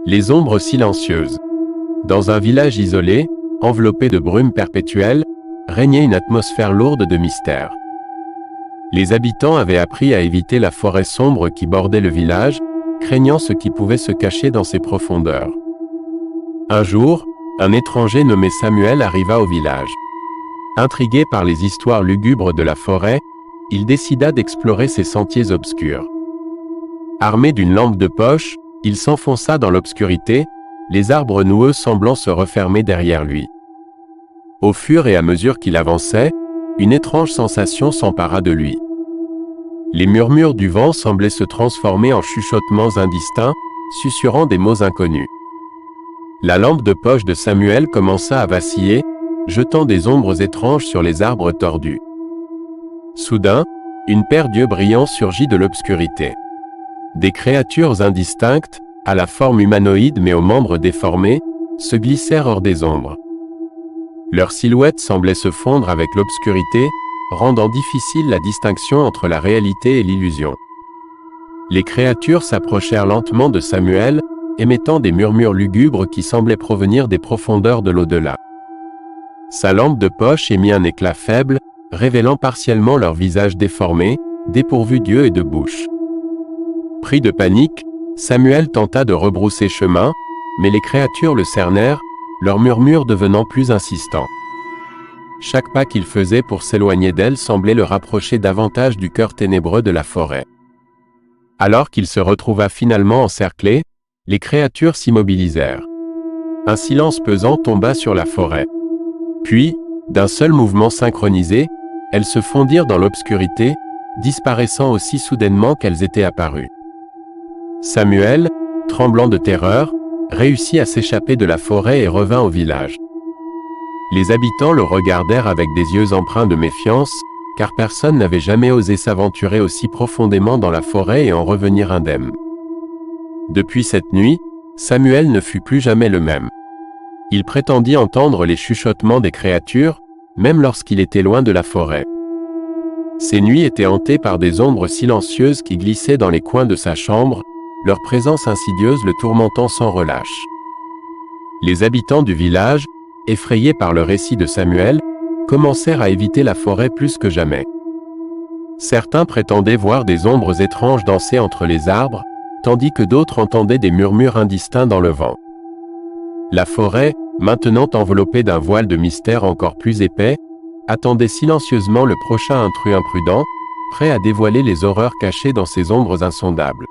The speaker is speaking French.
Les ombres silencieuses. Dans un village isolé, enveloppé de brume perpétuelle, régnait une atmosphère lourde de mystère. Les habitants avaient appris à éviter la forêt sombre qui bordait le village, craignant ce qui pouvait se cacher dans ses profondeurs. Un jour, un étranger nommé Samuel arriva au village. Intrigué par les histoires lugubres de la forêt, il décida d'explorer ces sentiers obscurs. Armé d'une lampe de poche, il s'enfonça dans l'obscurité, les arbres noueux semblant se refermer derrière lui. Au fur et à mesure qu'il avançait, une étrange sensation s'empara de lui. Les murmures du vent semblaient se transformer en chuchotements indistincts, susurrant des mots inconnus. La lampe de poche de Samuel commença à vaciller, jetant des ombres étranges sur les arbres tordus. Soudain, une paire d'yeux brillants surgit de l'obscurité. Des créatures indistinctes, à la forme humanoïde mais aux membres déformés, se glissèrent hors des ombres. Leurs silhouettes semblaient se fondre avec l'obscurité, rendant difficile la distinction entre la réalité et l'illusion. Les créatures s'approchèrent lentement de Samuel, émettant des murmures lugubres qui semblaient provenir des profondeurs de l'au-delà. Sa lampe de poche émit un éclat faible, révélant partiellement leurs visages déformés, dépourvus d'yeux et de bouche. Pris de panique, Samuel tenta de rebrousser chemin, mais les créatures le cernèrent, leurs murmures devenant plus insistants. Chaque pas qu'il faisait pour s'éloigner d'elle semblait le rapprocher davantage du cœur ténébreux de la forêt. Alors qu'il se retrouva finalement encerclé, les créatures s'immobilisèrent. Un silence pesant tomba sur la forêt. Puis, d'un seul mouvement synchronisé, elles se fondirent dans l'obscurité, disparaissant aussi soudainement qu'elles étaient apparues. Samuel, tremblant de terreur, réussit à s'échapper de la forêt et revint au village. Les habitants le regardèrent avec des yeux empreints de méfiance, car personne n'avait jamais osé s'aventurer aussi profondément dans la forêt et en revenir indemne. Depuis cette nuit, Samuel ne fut plus jamais le même. Il prétendit entendre les chuchotements des créatures, même lorsqu'il était loin de la forêt. Ces nuits étaient hantées par des ombres silencieuses qui glissaient dans les coins de sa chambre, leur présence insidieuse le tourmentant sans relâche. Les habitants du village, effrayés par le récit de Samuel, commencèrent à éviter la forêt plus que jamais. Certains prétendaient voir des ombres étranges danser entre les arbres, tandis que d'autres entendaient des murmures indistincts dans le vent. La forêt, maintenant enveloppée d'un voile de mystère encore plus épais, attendait silencieusement le prochain intrus imprudent, prêt à dévoiler les horreurs cachées dans ces ombres insondables.